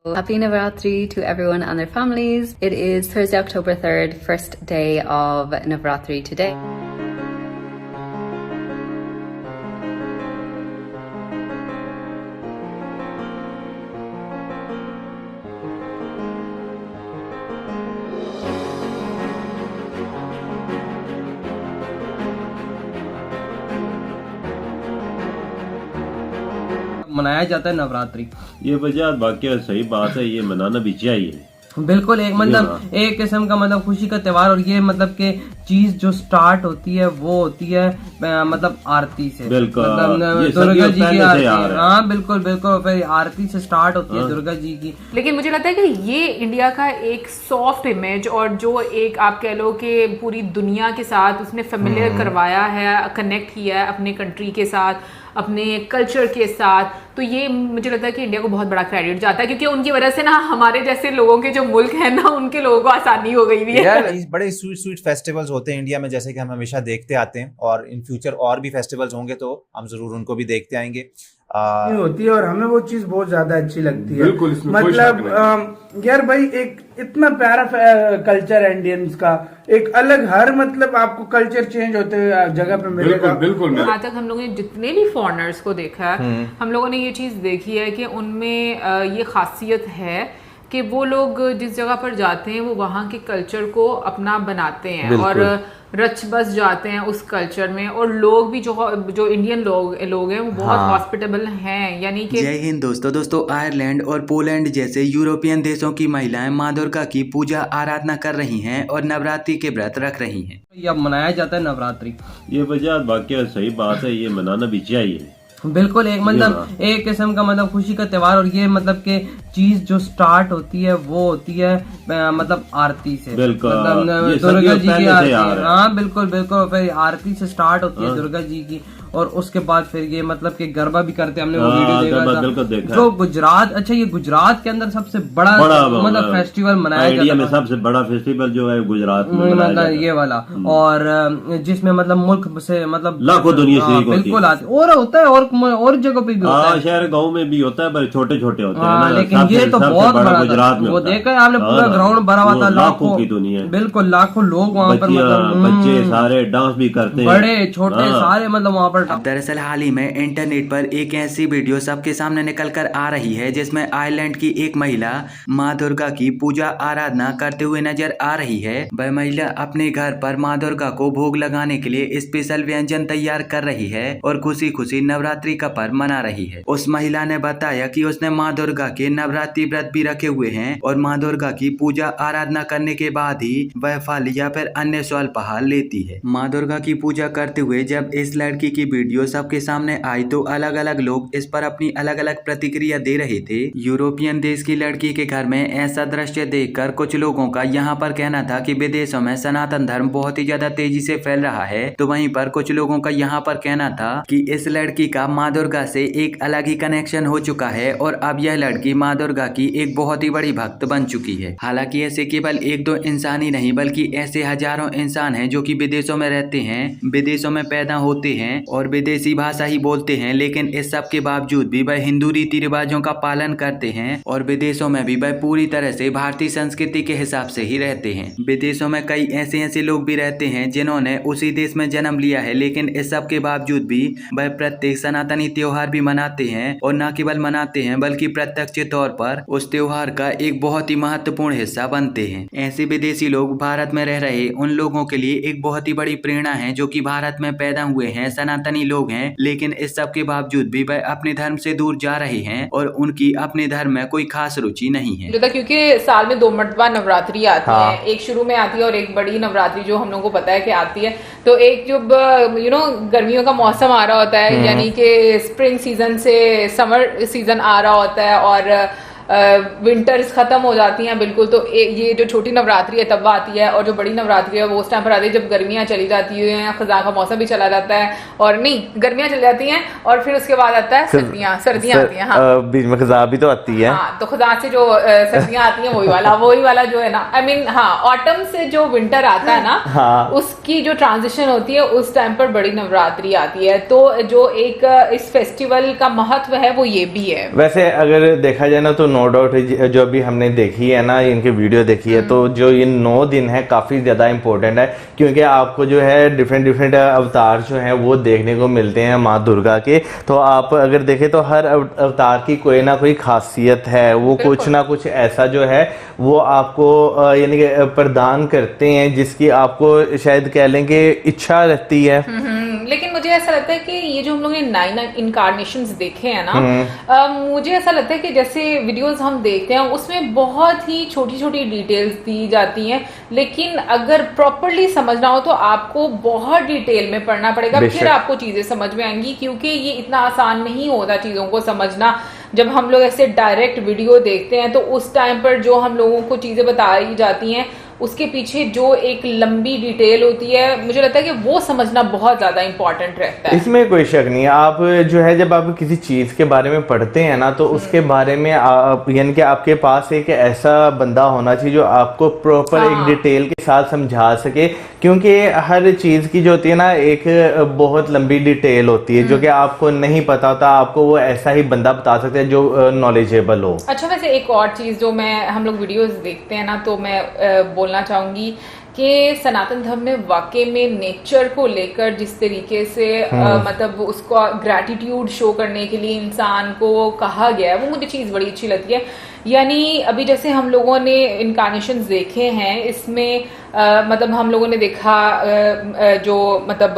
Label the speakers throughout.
Speaker 1: Happy Navratri to everyone and their families. It is Thursday, October 3rd, first day of Navratri today.
Speaker 2: मनाया जाता है नवरात्रि।
Speaker 3: ये वजह वाकई सही बात है, ये मनाना भी चाहिए।
Speaker 2: बिल्कुल एक मतलब एक किस्म का मतलब खुशी का त्योहार। और ये मतलब के चीज जो स्टार्ट होती है वो होती है मतलब आरती से।
Speaker 3: बिल्कुल
Speaker 2: मतलब दुर्गा जी की आरती। हाँ बिल्कुल बिल्कुल, फिर आरती से स्टार्ट होती है दुर्गा जी की।
Speaker 4: लेकिन मुझे लगता है कि ये इंडिया का एक सॉफ्ट इमेज और जो एक आप कह लो कि पूरी दुनिया के साथ उसने फेमिलियर करवाया है, कनेक्ट किया है अपने कंट्री के साथ, अपने कल्चर के साथ, तो ये मुझे लगता है कि इंडिया को बहुत बड़ा क्रेडिट जाता है, क्योंकि उनकी वजह से ना हमारे जैसे लोगों के जो मुल्क है ना उनके लोगों को आसानी हो गई भी है।
Speaker 5: यार बड़े स्वीट फेस्टिवल्स होते हैं इंडिया में, जैसे कि हम हमेशा देखते आते हैं, और इन फ्यूचर और भी फेस्टिवल्स होंगे तो हम जरूर उनको भी देखते आएंगे।
Speaker 6: होती है और हमें वो चीज बहुत ज्यादा अच्छी लगती है।
Speaker 7: बिल्कुल, इसमें
Speaker 6: मतलब यार भाई एक इतना प्यारा कल्चर है इंडियंस का, एक अलग हर मतलब आपको कल्चर चेंज होते हुए जगह पे मिलेगा।
Speaker 7: बिल्कुल।
Speaker 4: आज तक हम लोगों ने जितने भी फॉरेनर्स को देखा है, हम लोगों ने ये चीज देखी है कि उनमें ये खासियत है कि वो लोग जिस जगह पर जाते हैं वो वहाँ के कल्चर को अपना बनाते हैं और रच बस जाते हैं उस कल्चर में। और लोग भी जो इंडियन लोग हैं वो बहुत हॉस्पिटेबल हैं, यानी कि।
Speaker 8: जय हिंद दोस्तों। आयरलैंड और पोलैंड जैसे यूरोपियन देशों की महिलाएं माँ दुर्गा की पूजा आराधना कर रही हैं और नवरात्रि के व्रत रख रही हैं।
Speaker 2: अब मनाया जाता है नवरात्रि।
Speaker 3: ये वजह वाकई सही बात है, ये मनाना भी चाहिए।
Speaker 2: बिल्कुल एक मतलब एक किस्म का मतलब खुशी का त्योहार। और ये मतलब के चीज जो स्टार्ट होती है वो होती है मतलब आरती से।
Speaker 3: बिल्कुल
Speaker 2: मतलब दुर्गा जी की आरती। हाँ बिल्कुल बिल्कुल, फिर आरती से स्टार्ट होती है दुर्गा जी की, और उसके बाद फिर ये मतलब कि गरबा भी करते हैं। हमने वो वीडियो देखा जो गुजरात, अच्छा ये गुजरात के अंदर सबसे बड़ा मतलब फेस्टिवल मनाया जाता है।
Speaker 3: इंडिया में सबसे बड़ा फेस्टिवल जो है गुजरात में मतलब
Speaker 2: ये वाला, और जिसमें मतलब मुल्क से मतलब
Speaker 3: लाखों दुनिया से
Speaker 2: बिल्कुल आते। और होता है और जगह पे भी होता है,
Speaker 3: शहर गाँव में भी होता है, पर छोटे छोटे होते हैं,
Speaker 2: लेकिन ये तो बहुत बड़ा
Speaker 3: गुजरात में
Speaker 2: वो देखा है आपने, पूरा ग्राउंड भरा हुआ था,
Speaker 3: लाखों की दुनिया,
Speaker 2: बिल्कुल लाखों लोग वहाँ पर मतलब
Speaker 3: बच्चे सारे डांस भी करते हैं,
Speaker 2: बड़े छोटे सारे मतलब वहाँ पर।
Speaker 8: दरअसल हाल ही में इंटरनेट पर एक ऐसी वीडियो सबके सामने निकल कर आ रही है जिसमें आयरलैंड की एक महिला माँ दुर्गा की पूजा आराधना करते हुए नजर आ रही है। वह महिला अपने घर पर माँ दुर्गा को भोग लगाने के लिए स्पेशल व्यंजन तैयार कर रही है और खुशी खुशी नवरात्रि का पर्व मना रही है। उस महिला ने बताया कि उसने माँ दुर्गा के नवरात्रि व्रत भी रखे हुए हैं और माँ दुर्गा की पूजा आराधना करने के बाद ही वह फल या फिर अन्य स्वल्पहार लेती है। माँ दुर्गा की पूजा करते हुए जब इस लड़की की वीडियो सबके सामने आई तो अलग अलग लोग इस पर अपनी अलग अलग प्रतिक्रिया दे रहे थे। यूरोपियन देश की लड़की के घर में ऐसा दृश्य देखकर कुछ लोगों का यहाँ पर कहना था कि विदेशों में सनातन धर्म बहुत ही ज्यादा तेजी से फैल रहा है, तो वहीं पर कुछ लोगों का यहाँ पर कहना था कि इस लड़की का माँ दुर्गा से एक अलग ही कनेक्शन हो चुका है और अब यह लड़की माँ दुर्गा की एक बहुत ही बड़ी भक्त बन चुकी है। हालांकि ऐसे केवल एक दो इंसान ही नहीं बल्कि ऐसे हजारों इंसान हैं जो कि विदेशों में रहते हैं, विदेशों में पैदा होते हैं और विदेशी भाषा ही बोलते हैं, लेकिन इस सब के बावजूद भी वह हिंदू रीति रिवाजों का पालन करते हैं और विदेशों में भी वह पूरी तरह से भारतीय संस्कृति के हिसाब से ही रहते हैं। विदेशों में कई ऐसे लोग भी रहते हैं जिन्होंने उसी देश में जन्म लिया है, लेकिन इस सब के बावजूद भी वह प्रत्येक सनातनी त्योहार भी मनाते हैं और न केवल मनाते हैं बल्कि प्रत्यक्ष तौर पर उस त्योहार का एक बहुत ही महत्वपूर्ण हिस्सा बनते हैं। ऐसे विदेशी लोग भारत में रह रहे उन लोगों के लिए एक बहुत ही बड़ी प्रेरणा है जो कि भारत में पैदा हुए हैं, सनातनी लोग हैं, लेकिन इस सब के बावजूद भी वह अपने धर्म से दूर जा रहे हैं और उनकी अपने धर्म में कोई खास रुचि नहीं है।
Speaker 4: क्योंकि साल में 2 मरतबा नवरात्रि आती है, एक शुरू में आती है और एक बड़ी नवरात्रि जो हम लोगों को पता है कि आती है। तो एक जब गर्मियों का मौसम आ रहा होता है, यानी कि स्प्रिंग सीजन से समर सीजन आ रहा होता है और विंटर्स खत्म हो जाती हैं बिल्कुल, तो ये जो छोटी नवरात्रि है तब आती है और जो बड़ी नवरात्रि है वो उस टाइम पर आती है जब गर्मियां चली जाती हैं, खज़ां का मौसम भी चला जाता है, और नहीं गर्मियां चली जाती हैं और फिर उसके बाद आता है सर्दियां आती हैं। हाँ,
Speaker 9: बीच में खज़ां भी तो आती है।
Speaker 4: हाँ, तो खज़ां से जो सर्दियां आती हैं वही वाला जो है ना, आई मीन ऑटम से जो विंटर आता है ना, उसकी जो ट्रांजिशन होती है उस टाइम पर बड़ी नवरात्रि आती है। तो जो एक इस फेस्टिवल का महत्व है वो ये भी है।
Speaker 9: वैसे अगर देखा जाए ना तो
Speaker 7: नो डाउट जो अभी हमने देखी है ना, इनकी वीडियो देखी है, तो जो ये 9 दिन है काफी ज्यादा इंपॉर्टेंट है, क्योंकि आपको जो है डिफरेंट अवतार जो हैं वो देखने को मिलते हैं माँ दुर्गा के। तो आप अगर देखें तो हर अवतार की कोई ना कोई खासियत है, वो कुछ ना कुछ ऐसा जो है वो आपको यानी कि प्रदान करते हैं, जिसकी आपको शायद कह लें कि इच्छा रहती है।
Speaker 4: लेकिन मुझे ऐसा लगता है कि ये जो हम लोग ने 9 इनकारनेशंस देखे हैं ना, मुझे ऐसा लगता है कि जैसे वीडियोस हम देखते हैं उसमें बहुत ही छोटी छोटी डिटेल्स दी जाती हैं, लेकिन अगर प्रॉपरली समझना हो तो आपको बहुत डिटेल में पढ़ना पड़ेगा, फिर आपको चीजें समझ में आएंगी, क्योंकि ये इतना आसान नहीं होता चीजों को समझना। जब हम लोग ऐसे डायरेक्ट वीडियो देखते हैं तो उस टाइम पर जो हम लोगों को चीजें बताई जाती हैं उसके पीछे जो एक लंबी डिटेल होती है, मुझे लगता है कि वो समझना बहुत ज्यादा इंपॉर्टेंट रहता है।
Speaker 7: इसमें कोई शक नहीं है। आप जो है जब आप किसी चीज के बारे में पढ़ते हैं ना, तो उसके बारे में आप यानी कि आपके पास एक ऐसा बंदा होना चाहिए जो आपको प्रॉपर एक डिटेल के साथ समझा सके, क्योंकि हर चीज की जो होती है ना एक बहुत लंबी डिटेल होती है जो कि आपको नहीं पता होता, आपको वो ऐसा ही बंदा बता सकता है जो नॉलेजेबल हो।
Speaker 4: अच्छा, वैसे एक और चीज जो हम लोग वीडियोस देखते हैं ना, तो मैं बोलना चाहूंगी कि सनातन धर्म में वाकई में नेचर को लेकर जिस तरीके से मतलब उसको ग्रैटिट्यूड शो करने के लिए इंसान को कहा गया है, वो मुझे चीज बड़ी अच्छी लगती है। यानी अभी जैसे हम लोगों ने इनकारनेशंस देखे हैं, इसमें मतलब हम लोगों ने देखा जो मतलब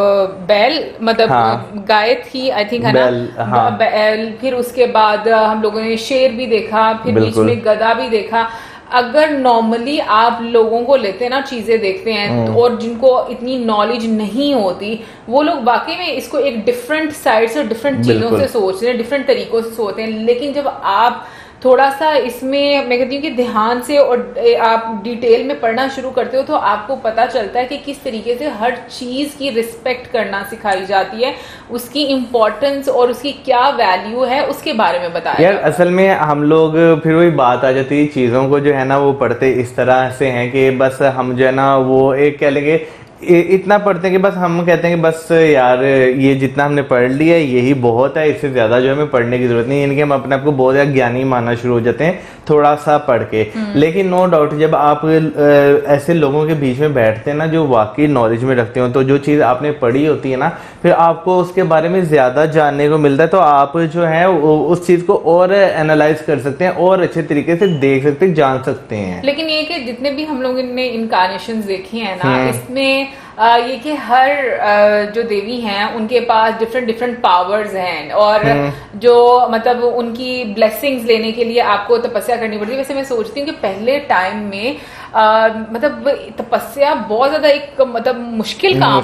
Speaker 4: बैल मतलब गाय थी, आई थिंक, है ना, बैल। फिर उसके बाद हम लोगों ने शेर भी देखा, फिर बीच में गधा भी देखा। अगर नॉर्मली आप लोगों को लेते हैं ना, चीजें देखते हैं और जिनको इतनी नॉलेज नहीं होती, वो लोग वाकई में इसको एक डिफरेंट साइड से, डिफरेंट चीजों से सोचते हैं, डिफरेंट तरीकों से सोचते हैं। लेकिन जब आप थोड़ा सा इसमें, मैं कहती हूँ कि ध्यान से और आप डिटेल में पढ़ना शुरू करते हो, तो आपको पता चलता है कि किस तरीके से हर चीज की रिस्पेक्ट करना सिखाई जाती है, उसकी इम्पोर्टेंस और उसकी क्या वैल्यू है उसके बारे में बताया
Speaker 7: यार। असल में हम लोग फिर वही बात आ जाती है, चीजों को जो है ना वो पढ़ते इस तरह से हैं कि बस हम जो है ना वो एक कह लेंगे इतना पढ़ते हैं कि बस हम कहते हैं कि बस यार ये जितना हमने पढ़ लिया यही बहुत है, इससे ज्यादा जो हमें पढ़ने की जरूरत नहीं, यानी कि हम अपने आप को बहुत ज्यादा ज्ञानी मानना शुरू हो जाते हैं थोड़ा सा पढ़ के। लेकिन नो डाउट जब आप ऐसे लोगों के बीच में बैठते हैं ना जो वाकई नॉलेज में रखते हो, तो जो चीज आपने पढ़ी होती है ना, फिर आपको उसके बारे में ज्यादा जानने को मिलता है, तो आप जो है उस चीज को और एनालाइज कर सकते हैं और अच्छे तरीके से देख सकते हैं, जान सकते हैं।
Speaker 4: लेकिन ये कि जितने भी हम लोगों ने इनकारनेशंस देखी है ना, इसमें ये कि हर जो देवी हैं उनके पास डिफरेंट पावर्स हैं, और जो मतलब उनकी ब्लेसिंग्स लेने के लिए आपको तपस्या करनी पड़ती है। वैसे मैं सोचती हूँ कि पहले टाइम में मतलब तपस्या बहुत ज्यादा एक मतलब मुश्किल काम